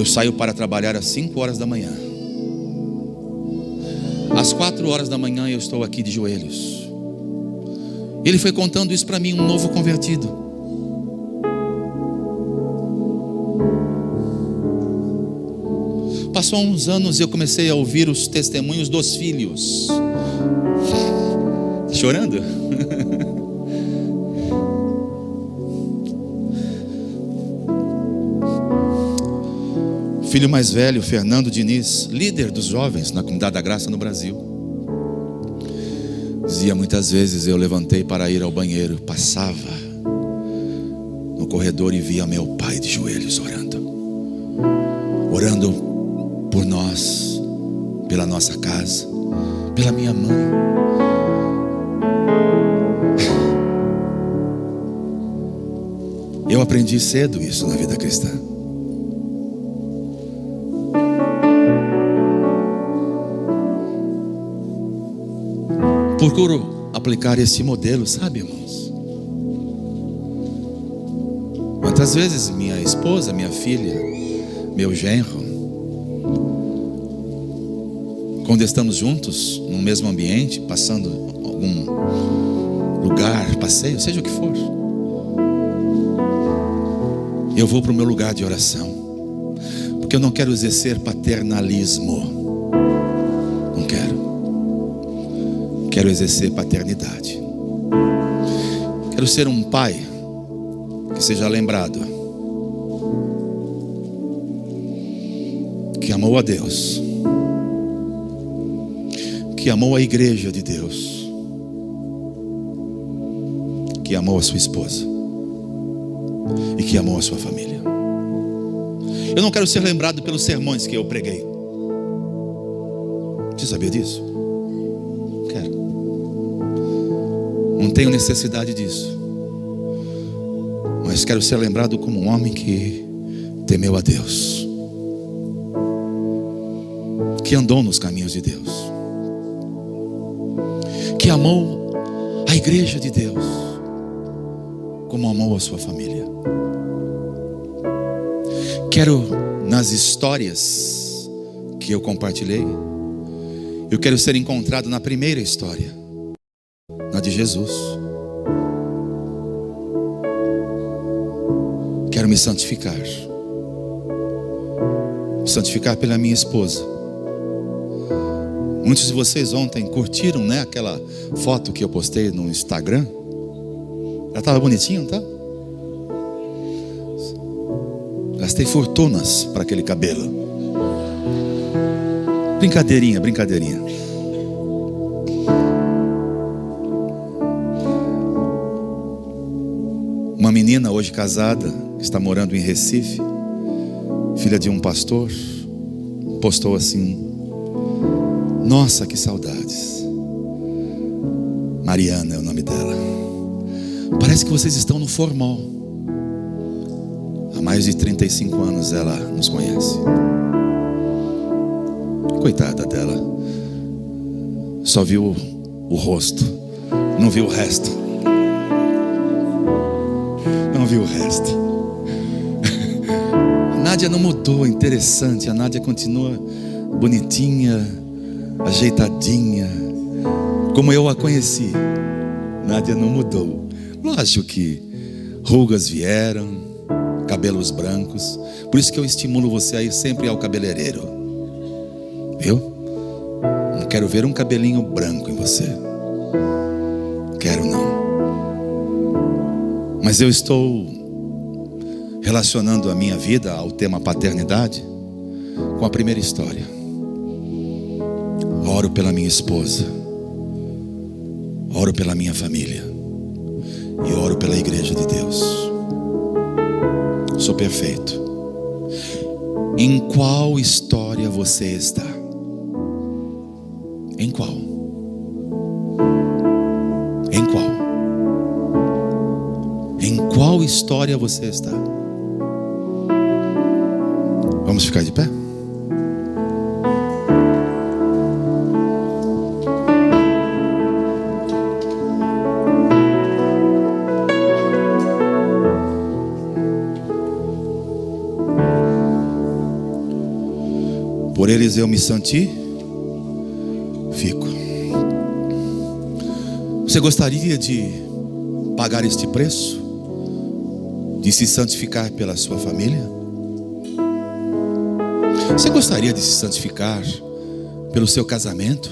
saio para trabalhar às 5 horas da manhã. Às 4 horas da manhã eu estou aqui de joelhos. Ele foi contando isso para mim, um novo convertido. Passou uns anos e eu comecei a ouvir os testemunhos dos filhos. Chorando? Filho mais velho, Fernando Diniz, líder dos jovens na Comunidade da Graça no Brasil, dizia: muitas vezes eu levantei para ir ao banheiro, passava no corredor e via meu pai de joelhos orando por nós, pela nossa casa, pela minha mãe. Eu aprendi cedo isso na vida cristã. Procuro aplicar esse modelo, sabe, irmãos? Quantas vezes minha esposa, minha filha, meu genro, quando estamos juntos, no mesmo ambiente, passando algum lugar, passeio, seja o que for, eu vou para o meu lugar de oração, porque eu não quero exercer paternalismo. Não quero. Quero exercer paternidade. Quero ser um pai que seja lembrado, que amou a Deus, que amou a igreja de Deus, que amou a sua esposa e que amou a sua família. Eu não quero ser lembrado pelos sermões que eu preguei. Você sabia disso? Quero. Não tenho necessidade disso, mas quero ser lembrado como um homem que temeu a Deus, que andou nos caminhos de Deus, que amou a igreja de Deus como amou a sua família. Quero, nas histórias que eu compartilhei, eu quero ser encontrado na primeira história, na de Jesus. Quero me santificar pela minha esposa. Muitos de vocês ontem curtiram, né, aquela foto que eu postei no Instagram. Ela estava bonitinha, não tá? Gastei fortunas para aquele cabelo. Brincadeirinha. Uma menina hoje casada, que está morando em Recife, filha de um pastor, postou assim: nossa, que saudades. Mariana é o nome dela. Parece que vocês estão no formal. Há mais de 35 anos ela nos conhece. Coitada dela, só viu o rosto, não viu o resto. A Nádia não mudou, interessante. A Nádia continua bonitinha, ajeitadinha, como eu a conheci. Nádia não mudou. Lógico que rugas vieram, cabelos brancos. Por isso que eu estimulo você a ir sempre ao cabeleireiro, viu? Não quero ver um cabelinho branco em você. Quero não. Mas eu estou relacionando a minha vida ao tema paternidade com a primeira história. Oro pela minha esposa, oro pela minha família e oro pela igreja de Deus. Sou perfeito. Em qual história você está? Em qual? Em qual? Em qual história você está? Vamos ficar de pé? Por eles eu me santifico. Você gostaria de pagar este preço? De se santificar pela sua família? Você gostaria de se santificar pelo seu casamento?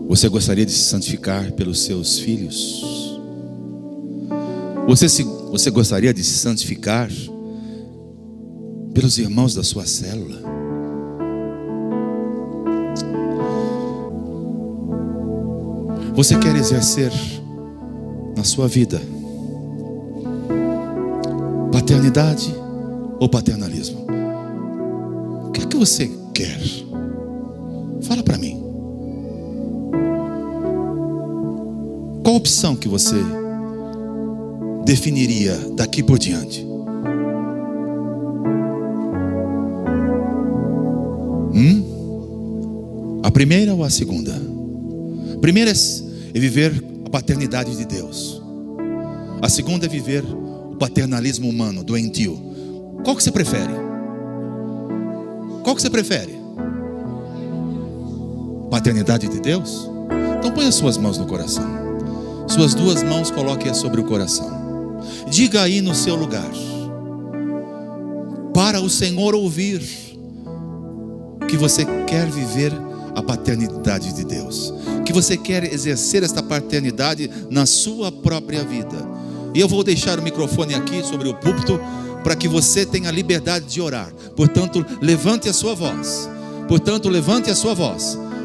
Você gostaria de se santificar pelos seus filhos? Você gostaria de se santificar pelos irmãos da sua célula? Você quer exercer na sua vida paternidade ou paternalismo? O que é que você quer? Fala para mim. Qual opção que você definiria daqui por diante? A primeira ou a segunda? A primeira é viver a paternidade de Deus. A segunda é viver o paternalismo humano, doentio. Qual que você prefere? Qual que você prefere? Paternidade de Deus? Então põe as suas mãos no coração. Suas duas mãos coloque-as sobre o coração. Diga aí no seu lugar, para o Senhor ouvir, que você quer viver a paternidade de Deus, que você quer exercer esta paternidade na sua própria vida. E eu vou deixar o microfone aqui sobre o púlpito para que você tenha liberdade de orar. Portanto, levante a sua voz.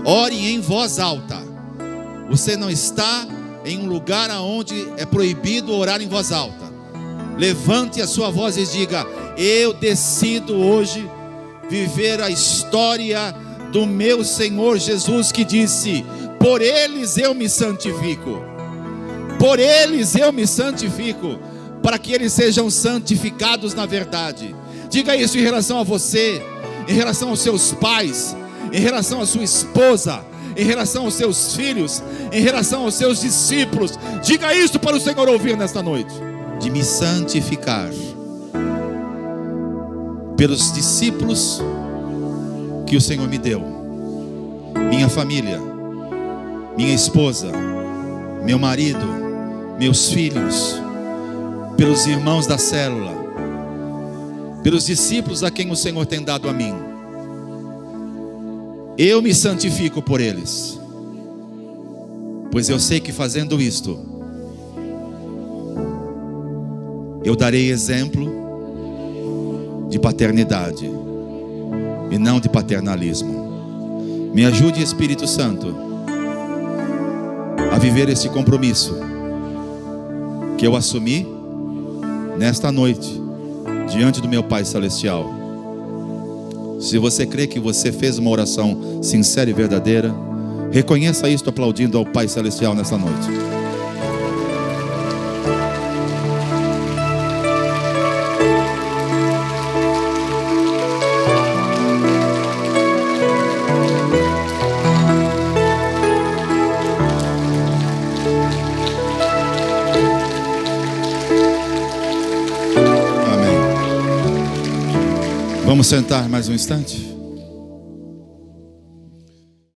Ore em voz alta. Você não está em um lugar onde é proibido orar em voz alta. Levante a sua voz e diga: eu decido hoje viver a história do meu Senhor Jesus, que disse: por eles eu me santifico. Por eles eu me santifico, para que eles sejam santificados na verdade. Diga isso em relação a você, em relação aos seus pais, em relação à sua esposa, em relação aos seus filhos, em relação aos seus discípulos. Diga isso para o Senhor ouvir nesta noite. De me santificar pelos discípulos que o Senhor me deu, minha família, minha esposa, meu marido, meus filhos, pelos irmãos da célula, pelos discípulos a quem o Senhor tem dado a mim. Eu me santifico por eles, pois eu sei que fazendo isto, eu darei exemplo de paternidade e não de paternalismo. Me ajude, Espírito Santo, a viver esse compromisso que eu assumi nesta noite diante do meu Pai Celestial. Se você crê que você fez uma oração sincera e verdadeira, reconheça isto aplaudindo ao Pai Celestial nesta noite. Vamos sentar mais um instante?